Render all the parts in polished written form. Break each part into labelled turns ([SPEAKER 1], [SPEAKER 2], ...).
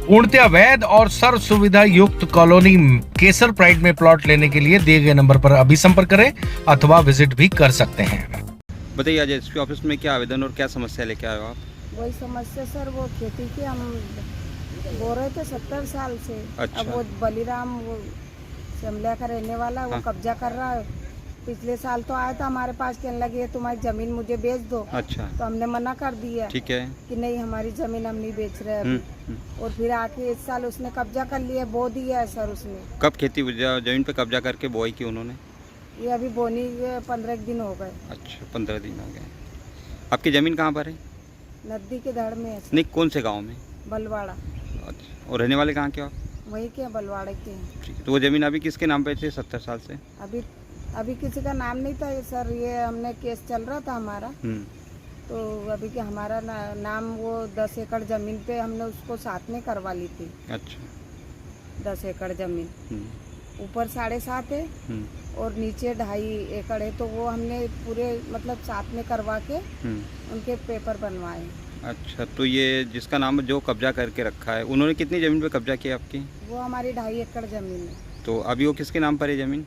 [SPEAKER 1] पूर्णतः अवैध और सर्व सुविधा युक्त कॉलोनी केसर प्राइड में प्लॉट लेने के लिए दिए गए नंबर पर अभी संपर्क करें अथवा विजिट भी कर सकते हैं।
[SPEAKER 2] बताइए आज एसपी ऑफिस में क्या आवेदन और क्या समस्या लेके आए हो आप?
[SPEAKER 3] वही समस्या सर, वो खेती की हम बो रहे थे 70 साल से।
[SPEAKER 2] अच्छा।
[SPEAKER 3] अब वो बलीराम वो शिमला का रहने वाला है, वो
[SPEAKER 2] हाँ।
[SPEAKER 3] कब्जा कर रहा है। पिछले साल तो आया था हमारे पास, कहने लगे ये तुम्हारी जमीन मुझे बेच दो।
[SPEAKER 2] अच्छा,
[SPEAKER 3] तो हमने मना कर दिया
[SPEAKER 2] ठीक है।
[SPEAKER 3] कि नहीं, हमारी जमीन हम नहीं बेच रहे अभी। और फिर आके इस साल उसने कब्जा कर लिया, बो दिया है सर उसने।
[SPEAKER 2] कब खेती जमीन पे कब्जा करके बुआई की उन्होंने?
[SPEAKER 3] ये अभी बोनी 15 दिन हो गए।
[SPEAKER 2] अच्छा, 15 दिन हो गए। आपकी ज़मीन कहाँ पर है?
[SPEAKER 3] नदी के धड़ में है सर,
[SPEAKER 2] नहीं, कौन से गांव में?
[SPEAKER 3] बलवाड़ा।
[SPEAKER 2] अच्छा, और रहने वाले कहाँ के हो आप?
[SPEAKER 3] वही के बलवाड़े के हैं।
[SPEAKER 2] ठीक है, तो वो ज़मीन अभी किसके नाम पे थी 70 साल से?
[SPEAKER 3] अभी किसी का नाम नहीं था सर, ये हमने केस चल रहा था हमारा। तो अभी कि हमारा नाम वो 10 एकड़ जमीन पे हमने उसको साथ में करवा ली थी।
[SPEAKER 2] अच्छा।
[SPEAKER 3] 10 एकड़ जमीन ऊपर 7.5 है और नीचे 2.5 एकड़ है, तो वो हमने पूरे मतलब साथ में करवा के उनके पेपर बनवाए।
[SPEAKER 2] अच्छा, तो ये जिसका नाम जो कब्जा करके रखा है, उन्होंने कितनी ज़मीन पे कब्जा किया आपकी?
[SPEAKER 3] वो हमारी 2.5 एकड़ जमीन है।
[SPEAKER 2] तो अभी वो किसके नाम पर है ज़मीन?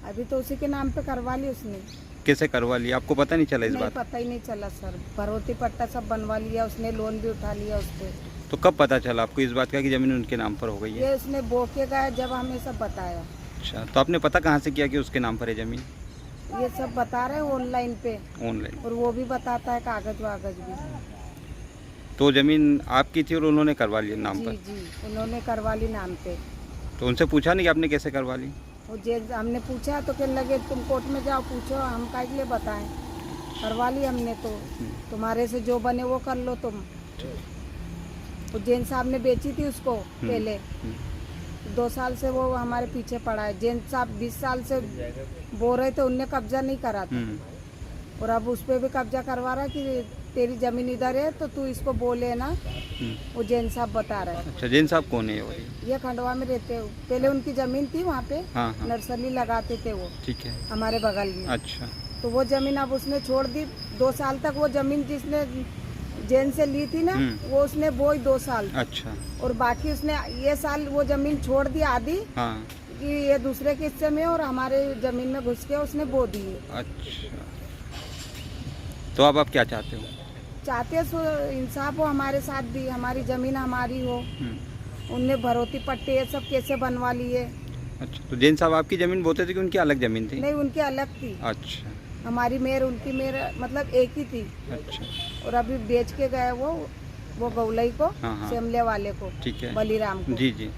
[SPEAKER 3] अभी तो उसी के नाम पे करवा ली उसने।
[SPEAKER 2] कैसे करवा लिया, आपको पता नहीं चला इस
[SPEAKER 3] नहीं,
[SPEAKER 2] बात?
[SPEAKER 3] पता ही नहीं चला सर। भरोती पट्टा सब बनवा लिया उसने, लोन भी उठा लिया उस पे।
[SPEAKER 2] तो कब पता चला आपको इस बात का कि ज़मीन उनके नाम पर हो गई है?
[SPEAKER 3] ये उसने बो के गया जब हमें सब बताया।
[SPEAKER 2] अच्छा, तो आपने पता कहाँ से किया कि उसके नाम पर है ज़मीन?
[SPEAKER 3] ये सब बता रहे हैं ऑनलाइन पे,
[SPEAKER 2] ऑनलाइन।
[SPEAKER 3] और वो भी बताता है कागज वागज भी।
[SPEAKER 2] तो ज़मीन आपकी थी और उन्होंने करवा लिया नाम
[SPEAKER 3] जी
[SPEAKER 2] पर?
[SPEAKER 3] जी, उन्होंने करवा ली नाम पे।
[SPEAKER 2] तो उनसे पूछा नहीं कि आपने कैसे करवा ली?
[SPEAKER 3] वो हमने पूछा तो कहने लगे तुम कोर्ट में जाओ पूछो, हम काहे के लिए बताएं। करवा ली हमने तो, तुम्हारे से जो बने वो कर लो तुम। वो जैन साहब ने बेची थी उसको पहले, 2 साल से वो हमारे पीछे पड़ा है। जैन साहब 20 साल से बो रहे थे, उनने कब्जा नहीं करा था। और अब उस पर भी कब्जा करवा रहा है कि तेरी जमीन इधर है तो तू इसको बोले ना। वो जैन साहब बता रहे हैं।
[SPEAKER 2] अच्छा, जैन साहब कौन है वो?
[SPEAKER 3] ये खंडवा में रहते हैं, पहले उनकी जमीन थी वहाँ पे।
[SPEAKER 2] हाँ हाँ,
[SPEAKER 3] नर्सरी लगाते थे वो,
[SPEAKER 2] ठीक है।
[SPEAKER 3] हमारे बगल में।
[SPEAKER 2] अच्छा।
[SPEAKER 3] तो वो जमीन अब उसने छोड़ दी। 2 साल तक वो जमीन जिसने जैन से ली थी ना, वो उसने बोई 2 साल।
[SPEAKER 2] अच्छा।
[SPEAKER 3] और बाकी उसने ये साल वो जमीन छोड़ दी आधी,
[SPEAKER 2] हाँ।
[SPEAKER 3] कि ये दूसरे के हिस्से में, और हमारे जमीन में घुस के उसने बो दी।
[SPEAKER 2] अच्छा, तो अब आप क्या चाहते हो?
[SPEAKER 3] चाहते हैं सो इंसाफ हो हमारे साथ भी, हमारी जमीन हमारी हो। उनने भरोती पट्टे ये सब कैसे बनवा लिए।
[SPEAKER 2] अच्छा, तो जैन साहब आपकी ज़मीन बोते थे कि उनकी अलग ज़मीन थी?
[SPEAKER 3] नहीं, उनकी अलग थी।
[SPEAKER 2] अच्छा।
[SPEAKER 3] हमारी मेयर उनकी मेयर मतलब एक ही थी।
[SPEAKER 2] अच्छा।
[SPEAKER 3] और अभी बेच के गए वो गौलई को।
[SPEAKER 2] हाँ हाँ,
[SPEAKER 3] शिमले वाले को,
[SPEAKER 2] ठीक है।
[SPEAKER 3] बलीराम को।
[SPEAKER 2] जी जी,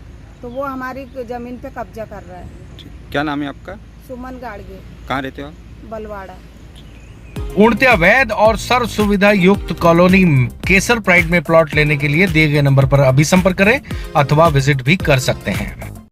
[SPEAKER 3] तो वो हमारी जमीन पे कब्जा कर रहा है।
[SPEAKER 2] ठीक। क्या नाम है आपका?
[SPEAKER 3] सुमन गाड़गे,
[SPEAKER 2] कहाँ रहते हो आप?
[SPEAKER 3] बलवाड़ा।
[SPEAKER 1] पूर्णतः अवैध और सर्व सुविधा युक्त कॉलोनी केसर प्राइड में प्लॉट लेने के लिए दिए गए नंबर पर अभी संपर्क करें अथवा विजिट भी कर सकते हैं।